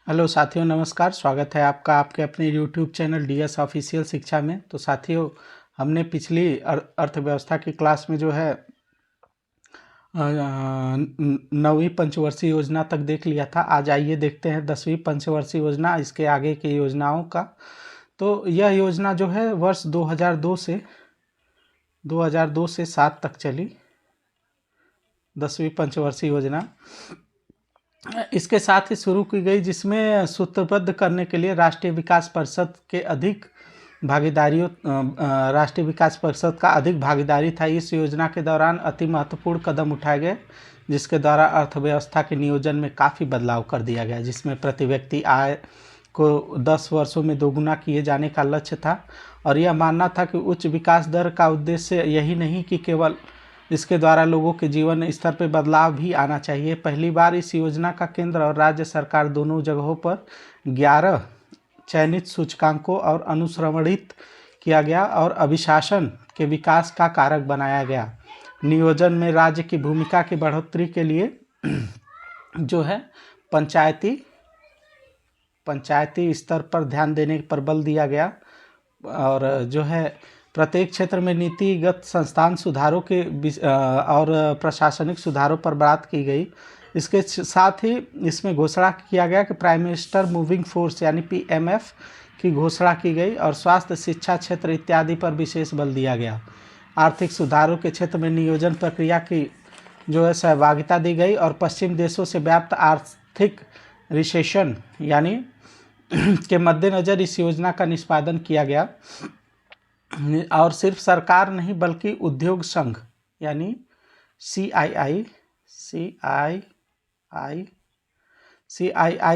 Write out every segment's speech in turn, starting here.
Hello साथियों, नमस्कार। स्वागत है आपका आपके अपने यूट्यूब चैनल डीएस ऑफिशियल शिक्षा में। तो साथियों, हमने पिछली अर्थव्यवस्था की क्लास में जो है 9वीं पंचवर्षीय योजना तक देख लिया था। आज आइए देखते हैं 10वीं पंचवर्षीय योजना, इसके आगे की योजनाओं का। तो यह योजना जो है वर्ष 2002 से 7 तक चली, 10वीं पंचवर्षीय योजना। इसके साथ ही शुरू की गई, जिसमें सूत्रबद्ध करने के लिए राष्ट्रीय विकास परिषद का अधिक भागीदारी था। इस योजना के दौरान अति महत्वपूर्ण कदम उठाए गए, जिसके द्वारा अर्थव्यवस्था के नियोजन में काफ़ी बदलाव कर दिया गया, जिसमें प्रति व्यक्ति आय को 10 वर्षों में दोगुना किए जाने का लक्ष्य था। और यह मानना था कि उच्च विकास दर का उद्देश्य यही नहीं कि केवल इसके द्वारा लोगों के जीवन स्तर पर बदलाव भी आना चाहिए। पहली बार इस योजना का केंद्र और राज्य सरकार दोनों जगहों पर 11 चयनित सूचकांकों और अनुश्रवणित किया गया और अभिशासन के विकास का कारक बनाया गया। नियोजन में राज्य की भूमिका की बढ़ोतरी के लिए जो है पंचायती स्तर पर ध्यान देने पर बल दिया गया। और जो है प्रत्येक क्षेत्र में नीतिगत संस्थान सुधारों के और प्रशासनिक सुधारों पर बात की गई। इसके साथ ही इसमें घोषणा किया गया कि प्राइम मिनिस्टर मूविंग फोर्स यानी पीएमएफ की घोषणा की गई और स्वास्थ्य, शिक्षा क्षेत्र इत्यादि पर विशेष बल दिया गया। आर्थिक सुधारों के क्षेत्र में नियोजन प्रक्रिया की जो है सहभागिता दी गई और पश्चिम देशों से व्याप्त आर्थिक रिसेशन यानी के मद्देनज़र इस योजना का निष्पादन किया गया। और सिर्फ सरकार नहीं बल्कि उद्योग संघ यानी सीआईआई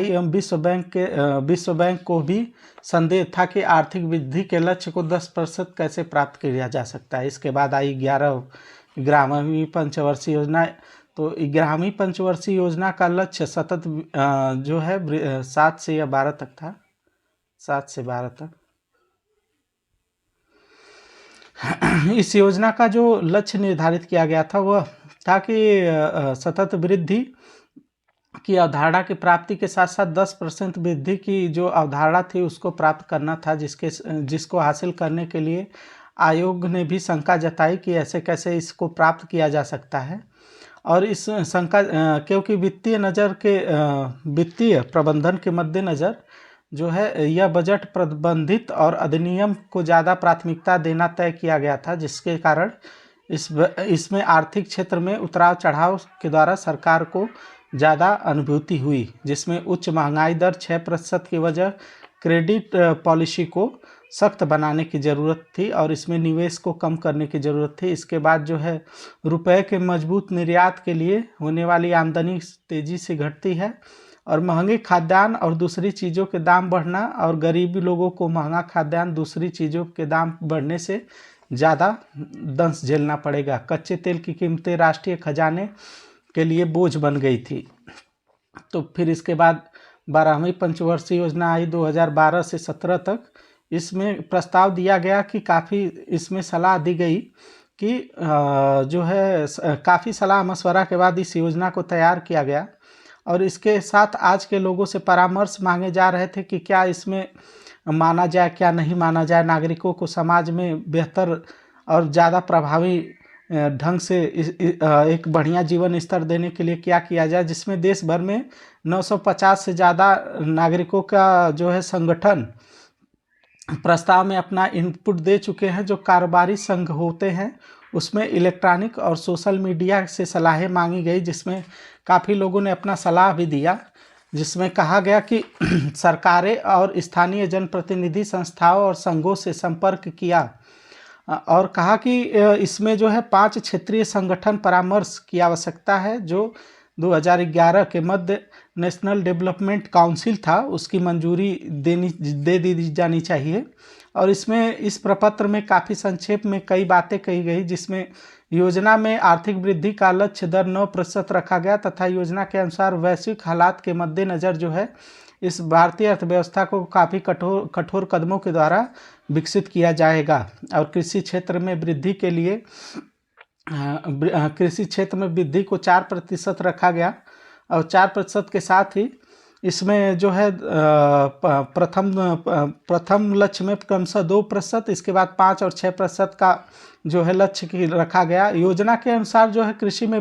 एवं विश्व बैंक को भी संदेह था कि आर्थिक वृद्धि के लक्ष्य को 10% कैसे प्राप्त किया जा सकता है। इसके बाद आई 11वीं पंचवर्षीय योजना। तो 11वीं पंचवर्षीय योजना का लक्ष्य सतत जो है 7 से या 12 तक था, 7 से 12 तक। इस योजना का जो लक्ष्य निर्धारित किया गया था वह था कि सतत वृद्धि की अवधारणा की प्राप्ति के साथ साथ 10% वृद्धि की जो अवधारणा थी उसको प्राप्त करना था, जिसको हासिल करने के लिए आयोग ने भी शंका जताई कि ऐसे कैसे इसको प्राप्त किया जा सकता है। और इस शंका क्योंकि वित्तीय प्रबंधन के मद्देनज़र जो है यह बजट प्रबंधित और अधिनियम को ज़्यादा प्राथमिकता देना तय किया गया था, जिसके कारण इसमें आर्थिक क्षेत्र में उतार चढ़ाव के द्वारा सरकार को ज़्यादा अनुभूति हुई, जिसमें उच्च महंगाई दर 6% की वजह क्रेडिट पॉलिसी को सख्त बनाने की ज़रूरत थी और इसमें निवेश को कम करने की ज़रूरत थी। इसके बाद जो है रुपए के मजबूत निर्यात के लिए होने वाली आमदनी तेज़ी से घटती है और महंगे खाद्यान्न और दूसरी चीज़ों के दाम बढ़ना और गरीबी लोगों को महंगा खाद्यान्न दूसरी चीज़ों के दाम बढ़ने से ज़्यादा दंश झेलना पड़ेगा। कच्चे तेल की कीमतें राष्ट्रीय खजाने के लिए बोझ बन गई थी। तो फिर इसके बाद 12वीं पंचवर्षीय योजना आई 2012 से 17 तक। इसमें प्रस्ताव दिया गया कि काफ़ी इसमें सलाह दी गई कि जो है काफ़ी सलाह मशवरा के बाद इस योजना को तैयार किया गया और इसके साथ आज के लोगों से परामर्श मांगे जा रहे थे कि क्या इसमें माना जाए, क्या नहीं माना जाए। नागरिकों को समाज में बेहतर और ज़्यादा प्रभावी ढंग से एक बढ़िया जीवन स्तर देने के लिए क्या किया जाए, जिसमें देश भर में 950 से ज़्यादा नागरिकों का जो है संगठन प्रस्ताव में अपना इनपुट दे चुके हैं। जो कारोबारी संघ होते हैं उसमें इलेक्ट्रॉनिक और सोशल मीडिया से सलाहें मांगी गई, जिसमें काफ़ी लोगों ने अपना सलाह भी दिया, जिसमें कहा गया कि सरकारें और स्थानीय जनप्रतिनिधि संस्थाओं और संघों से संपर्क किया और कहा कि इसमें जो है 5 क्षेत्रीय संगठन परामर्श की आवश्यकता है। जो 2011 के मध्य नेशनल डेवलपमेंट काउंसिल था उसकी मंजूरी दे दी जानी चाहिए। और इसमें इस प्रपत्र में काफ़ी संक्षेप में कई बातें कही गई, जिसमें योजना में आर्थिक वृद्धि का लक्ष्य दर 9% रखा गया तथा योजना के अनुसार वैश्विक हालात के मद्देनज़र जो है इस भारतीय अर्थव्यवस्था को काफ़ी कठोर कदमों के द्वारा विकसित किया जाएगा। और कृषि क्षेत्र में वृद्धि के लिए कृषि क्षेत्र में वृद्धि को 4% रखा गया और 4% के साथ ही इसमें जो है प्रथम लक्ष्य में क्रमशः 2%, इसके बाद 5 और 6% का जो है लक्ष्य की रखा गया। योजना के अनुसार जो है कृषि में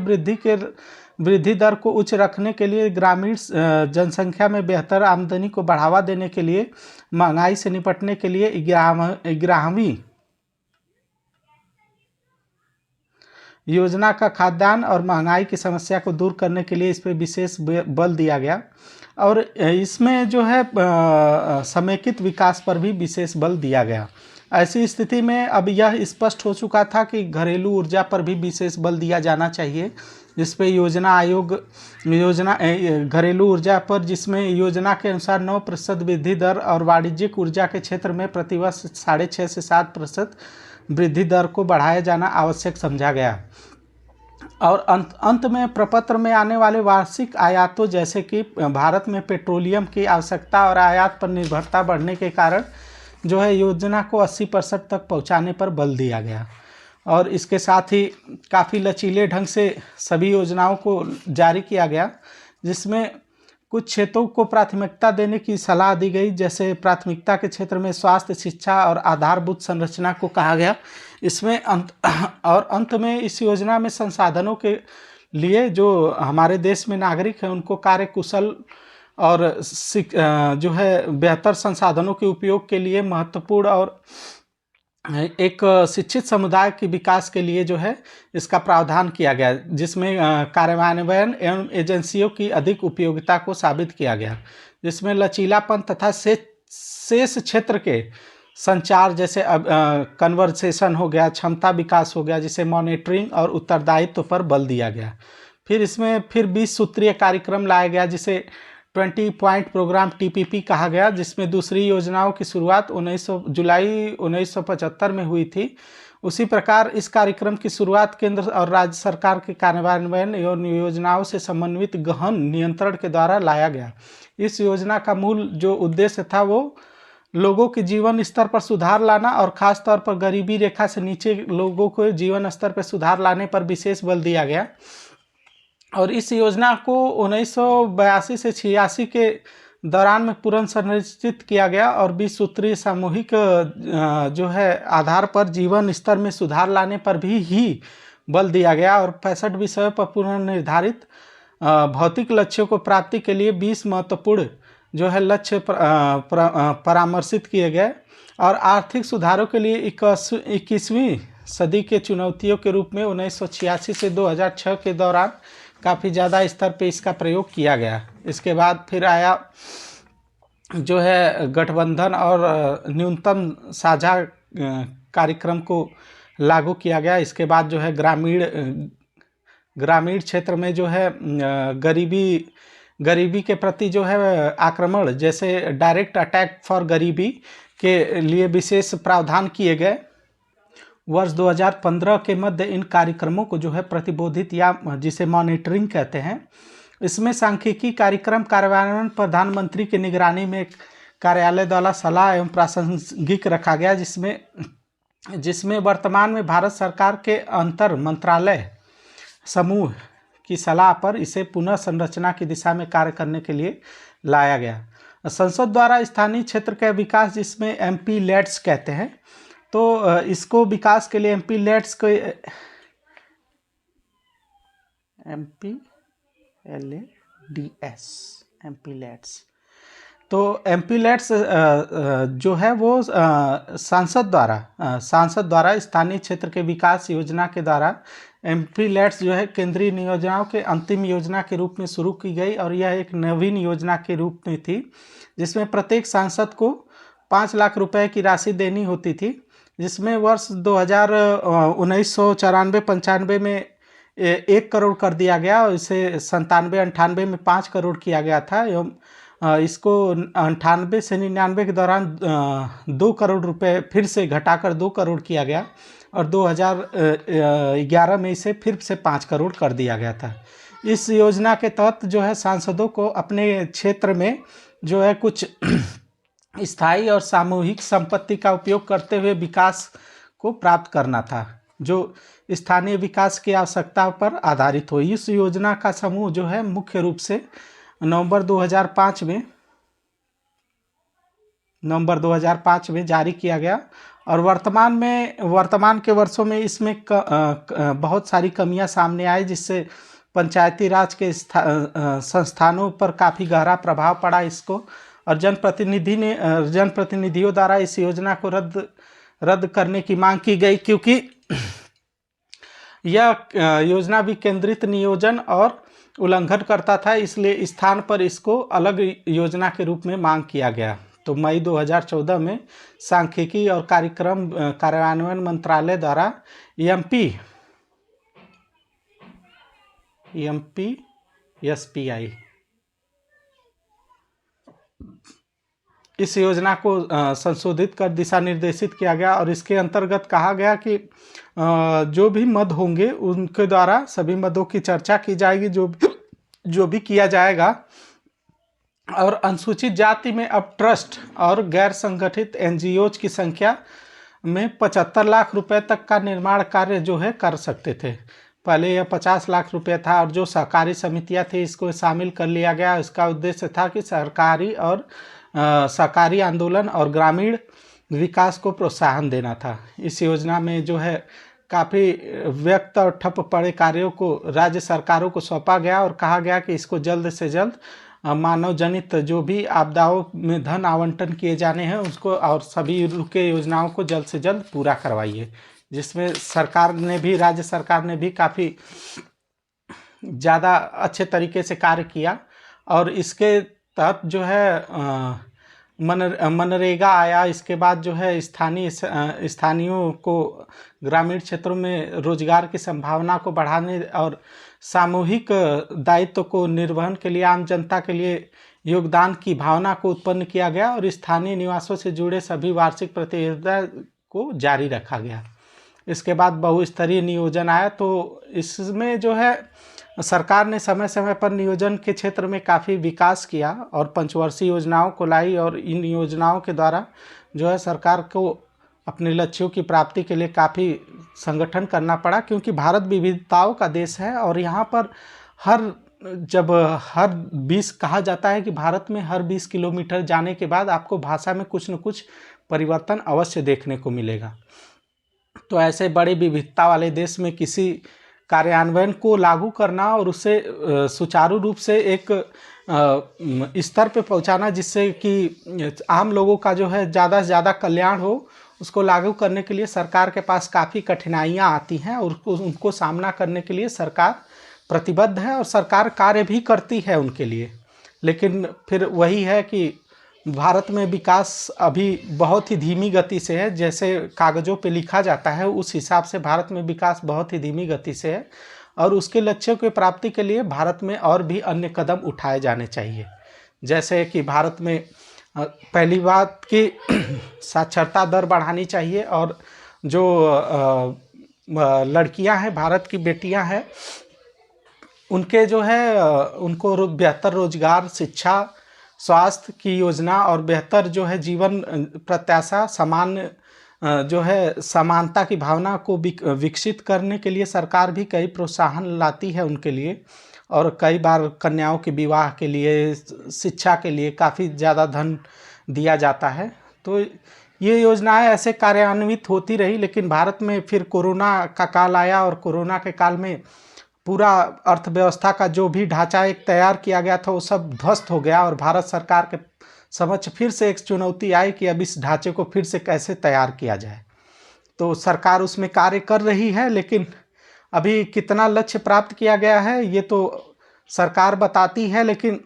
वृद्धि दर को उच्च रखने के लिए, ग्रामीण जनसंख्या में बेहतर आमदनी को बढ़ावा देने के लिए, महंगाई से निपटने के लिए 11वीं योजना का खाद्यान्न और महंगाई की समस्या को दूर करने के लिए इस पर विशेष बल दिया गया। और इसमें जो है समेकित विकास पर भी विशेष बल दिया गया। ऐसी स्थिति में अब यह स्पष्ट हो चुका था कि घरेलू ऊर्जा पर भी विशेष बल दिया जाना चाहिए, जिस पे घरेलू ऊर्जा पर, जिसमें योजना के अनुसार 9% वृद्धि दर और वाणिज्यिक ऊर्जा के क्षेत्र में प्रतिवर्ष 6.5 से 7% वृद्धि दर को बढ़ाया जाना आवश्यक समझा गया। और अंत में प्रपत्र में आने वाले वार्षिक आयातों, जैसे कि भारत में पेट्रोलियम की आवश्यकता और आयात पर निर्भरता बढ़ने के कारण जो है योजना को 80% तक पहुंचाने पर बल दिया गया। और इसके साथ ही काफ़ी लचीले ढंग से सभी योजनाओं को जारी किया गया, जिसमें कुछ क्षेत्रों को प्राथमिकता देने की सलाह दी गई, जैसे प्राथमिकता के क्षेत्र में स्वास्थ्य, शिक्षा और आधारभूत संरचना को कहा गया। इसमें अंत में इस योजना में संसाधनों के लिए जो हमारे देश में नागरिक हैं उनको कार्य कुशल और जो है बेहतर संसाधनों के उपयोग के लिए महत्वपूर्ण और एक शिक्षित समुदाय के विकास के लिए जो है इसका प्रावधान किया गया, जिसमें कार्यान्वयन एवं एजेंसियों की अधिक उपयोगिता को साबित किया गया, जिसमें लचीलापन तथा शेष क्षेत्र के संचार, जैसे कन्वर्सेशन हो गया, क्षमता विकास हो गया, जिसे मॉनिटरिंग और उत्तरदायित्व पर बल दिया गया। फिर इसमें 20 सूत्रीय कार्यक्रम लाया गया, जिसे 20 पॉइंट प्रोग्राम TPP कहा गया, जिसमें दूसरी योजनाओं की शुरुआत जुलाई 1975 में हुई थी। उसी प्रकार इस कार्यक्रम की शुरुआत केंद्र और राज्य सरकार के कार्यान्वयन एवं योजनाओं से समन्वित गहन नियंत्रण के द्वारा लाया गया। इस योजना का मूल जो उद्देश्य था वो लोगों के जीवन स्तर पर सुधार लाना और ख़ास तौर पर गरीबी रेखा से नीचे लोगों को जीवन स्तर पर सुधार लाने पर विशेष बल दिया गया। और इस योजना को 1982 से 86 के दौरान में पुनर्संरचित किया गया और 20 सूत्रीय सामूहिक जो है आधार पर जीवन स्तर में सुधार लाने पर भी बल दिया गया। और 65 विषयों पर पुनर्निर्धारित भौतिक लक्ष्यों को प्राप्ति के लिए 20 महत्वपूर्ण जो है लक्ष्य परामर्शित किए गए। और आर्थिक सुधारों के लिए 21वीं सदी के चुनौतियों के रूप में 1986 से 2006 के दौरान काफ़ी ज़्यादा स्तर पे इसका प्रयोग किया गया। इसके बाद फिर आया जो है गठबंधन और न्यूनतम साझा कार्यक्रम को लागू किया गया। इसके बाद जो है ग्रामीण क्षेत्र में जो है गरीबी के प्रति जो है आक्रमण, जैसे डायरेक्ट अटैक फॉर गरीबी के लिए विशेष प्रावधान किए गए। वर्ष 2015 के मध्य इन कार्यक्रमों को जो है प्रतिबोधित या जिसे मॉनिटरिंग कहते हैं, इसमें सांख्यिकी कार्यक्रम कार्यान्वयन प्रधानमंत्री की निगरानी में कार्यालय द्वारा सलाह एवं प्रासंगिक रखा गया, जिसमें वर्तमान में भारत सरकार के अंतर मंत्रालय समूह की सलाह पर इसे पुनः संरचना की दिशा में कार्य करने के लिए लाया गया। संसद द्वारा स्थानीय क्षेत्र का विकास, जिसमें MPLADS कहते हैं, तो इसको विकास के लिए MPLADS को MPLADS तो MPLADS जो है वो सांसद द्वारा स्थानीय क्षेत्र के विकास योजना के द्वारा MPLADS जो है केंद्रीय योजनाओं के अंतिम योजना के रूप में शुरू की गई। और यह एक नवीन योजना के रूप में थी, जिसमें प्रत्येक सांसद को 5 लाख रुपए की राशि देनी होती थी, जिसमें वर्ष 1994-95 में 1 करोड़ कर दिया गया और इसे 97-98 में 5 करोड़ किया गया था। एवं इसको 98 से 99 के दौरान 2 करोड़ रुपए फिर से घटाकर 2 करोड़ किया गया और 2011 में इसे फिर से 5 करोड़ कर दिया गया था। इस योजना के तहत जो है सांसदों को अपने क्षेत्र में जो है कुछ स्थायी और सामूहिक संपत्ति का उपयोग करते हुए विकास को प्राप्त करना था, जो स्थानीय विकास की आवश्यकता पर आधारित हो। इस योजना का समूह जो है मुख्य रूप से नवंबर 2005 में जारी किया गया। और वर्तमान के वर्षों में इसमें बहुत सारी कमियां सामने आई, जिससे पंचायती राज के संस्थानों पर काफ़ी गहरा प्रभाव पड़ा इसको। और जनप्रतिनिधियों द्वारा इस योजना को रद्द करने की मांग की गई, क्योंकि यह योजना विकेंद्रित नियोजन और उल्लंघन करता था, इसलिए इस स्थान पर इसको अलग योजना के रूप में मांग किया गया। तो मई 2014 में सांख्यिकी और कार्यक्रम कार्यान्वयन मंत्रालय द्वारा EMPSPI इस योजना को संशोधित कर दिशा निर्देशित किया गया। और इसके अंतर्गत कहा गया कि जो भी मद होंगे उनके द्वारा सभी मदों की चर्चा की जाएगी, जो भी किया जाएगा। और अनुसूचित जाति में अब ट्रस्ट और गैर संगठित NGOs की संख्या में 75 लाख रुपए तक का निर्माण कार्य जो है कर सकते थे। पहले यह 50 लाख रुपए था। और जो सहकारी समितियां थी इसको शामिल कर लिया गया। इसका उद्देश्य था कि सहकारी आंदोलन और ग्रामीण विकास को प्रोत्साहन देना था। इस योजना में जो है काफ़ी व्यक्त और ठप पड़े कार्यों को राज्य सरकारों को सौंपा गया और कहा गया कि इसको जल्द से जल्द मानव जनित जो भी आपदाओं में धन आवंटन किए जाने हैं उसको और सभी रुके योजनाओं को जल्द से जल्द पूरा करवाइए, जिसमें राज्य सरकार ने भी काफ़ी ज़्यादा अच्छे तरीके से कार्य किया। और इसके तहत जो है मनरेगा आया। इसके बाद जो है स्थानीयों को ग्रामीण क्षेत्रों में रोजगार की संभावना को बढ़ाने और सामूहिक दायित्व को निर्वहन के लिए आम जनता के लिए योगदान की भावना को उत्पन्न किया गया। और स्थानीय निवासों से जुड़े सभी वार्षिक प्रतियोगिता को जारी रखा गया। इसके बाद बहुस्तरीय नियोजन आया। तो इसमें जो है सरकार ने समय समय पर नियोजन के क्षेत्र में काफ़ी विकास किया और पंचवर्षीय योजनाओं को लाई। और इन योजनाओं के द्वारा जो है सरकार को अपने लक्ष्यों की प्राप्ति के लिए काफ़ी संगठन करना पड़ा, क्योंकि भारत विविधताओं का देश है। और यहाँ पर हर 20 कहा जाता है कि भारत में हर 20 किलोमीटर जाने के बाद आपको भाषा में कुछ न कुछ परिवर्तन अवश्य देखने को मिलेगा। तो ऐसे बड़ी विविधता वाले देश में किसी कार्यान्वयन को लागू करना और उसे सुचारू रूप से एक स्तर पे पहुंचाना जिससे कि आम लोगों का जो है ज़्यादा से ज़्यादा कल्याण हो, उसको लागू करने के लिए सरकार के पास काफ़ी कठिनाइयां आती हैं। और उनको सामना करने के लिए सरकार प्रतिबद्ध है और सरकार कार्य भी करती है उनके लिए। लेकिन फिर वही है कि भारत में विकास अभी बहुत ही धीमी गति से है। जैसे कागज़ों पे लिखा जाता है उस हिसाब से भारत में विकास बहुत ही धीमी गति से है। और उसके लक्ष्यों की प्राप्ति के लिए भारत में और भी अन्य कदम उठाए जाने चाहिए। जैसे कि भारत में पहली बात कि साक्षरता दर बढ़ानी चाहिए। और जो लड़कियां हैं, भारत की बेटियां हैं, उनके जो है उनको बेहतर रोजगार, शिक्षा, स्वास्थ्य की योजना और बेहतर जो है जीवन प्रत्याशा, जो है समानता की भावना को विकसित करने के लिए सरकार भी कई प्रोत्साहन लाती है उनके लिए। और कई बार कन्याओं के विवाह के लिए, शिक्षा के लिए काफ़ी ज़्यादा धन दिया जाता है। तो ये योजनाएं ऐसे कार्यान्वित होती रही। लेकिन भारत में फिर कोरोना का काल आया और कोरोना के काल में पूरा अर्थव्यवस्था का जो भी ढांचा एक तैयार किया गया था वो सब ध्वस्त हो गया। और भारत सरकार के समक्ष फिर से एक चुनौती आई कि अब इस ढांचे को फिर से कैसे तैयार किया जाए। तो सरकार उसमें कार्य कर रही है, लेकिन अभी कितना लक्ष्य प्राप्त किया गया है ये तो सरकार बताती है। लेकिन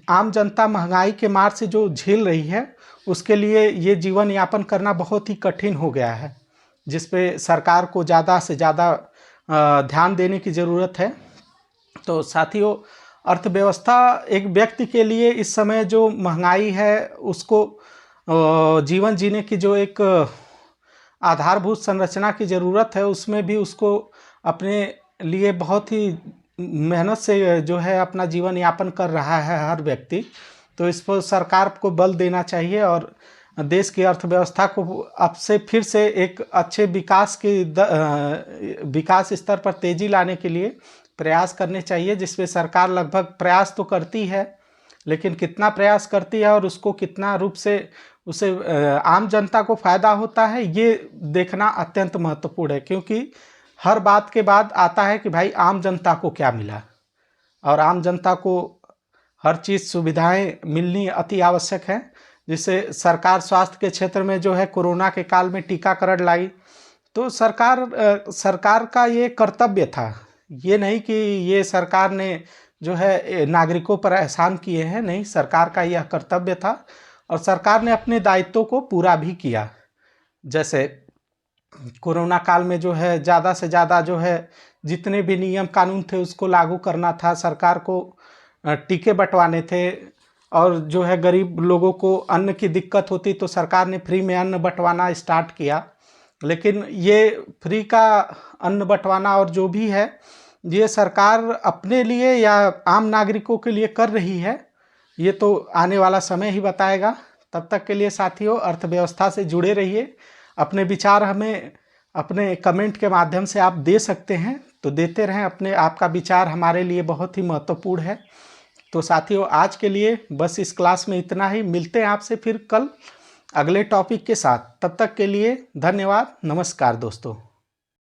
आम जनता महंगाई के मार से जो झेल रही है उसके लिए ये जीवन यापन करना बहुत ही कठिन हो गया है, जिस पे सरकार को ज़्यादा से ज़्यादा ध्यान देने की ज़रूरत है। तो साथियों, अर्थव्यवस्था एक व्यक्ति के लिए इस समय जो महंगाई है उसको जीवन जीने की जो एक आधारभूत संरचना की ज़रूरत है, उसमें भी उसको अपने लिए बहुत ही मेहनत से जो है अपना जीवन यापन कर रहा है हर व्यक्ति। तो इस पर सरकार को बल देना चाहिए और देश की अर्थव्यवस्था को अब से फिर से एक अच्छे विकास स्तर पर तेज़ी लाने के लिए प्रयास करने चाहिए, जिसमें सरकार लगभग प्रयास तो करती है लेकिन कितना प्रयास करती है और उसको कितना रूप से उसे आम जनता को फायदा होता है, ये देखना अत्यंत महत्वपूर्ण है। क्योंकि हर बात के बाद आता है कि भाई आम जनता को क्या मिला, और आम जनता को हर चीज़ सुविधाएं मिलनी अति आवश्यक है। जिससे सरकार स्वास्थ्य के क्षेत्र में जो है कोरोना के काल में टीकाकरण लाई, तो सरकार का ये कर्तव्य था। ये नहीं कि ये सरकार ने जो है नागरिकों पर एहसान किए हैं, नहीं, सरकार का यह कर्तव्य था और सरकार ने अपने दायित्वों को पूरा भी किया। जैसे कोरोना काल में जो है ज़्यादा से ज़्यादा जो है जितने भी नियम कानून थे उसको लागू करना था, सरकार को टीके बंटवाने थे, और जो है गरीब लोगों को अन्न की दिक्कत होती तो सरकार ने फ्री में अन्न बंटवाना स्टार्ट किया। लेकिन ये फ्री का अन्न बंटवाना और जो भी है ये सरकार अपने लिए या आम नागरिकों के लिए कर रही है, ये तो आने वाला समय ही बताएगा। तब तक के लिए साथियों, अर्थव्यवस्था से जुड़े रहिए। अपने विचार हमें अपने कमेंट के माध्यम से आप दे सकते हैं, तो देते रहें। आपका विचार हमारे लिए बहुत ही महत्वपूर्ण है। तो साथियों, आज के लिए बस इस क्लास में इतना ही। मिलते हैं आपसे फिर कल अगले टॉपिक के साथ। तब तक के लिए धन्यवाद। नमस्कार दोस्तों।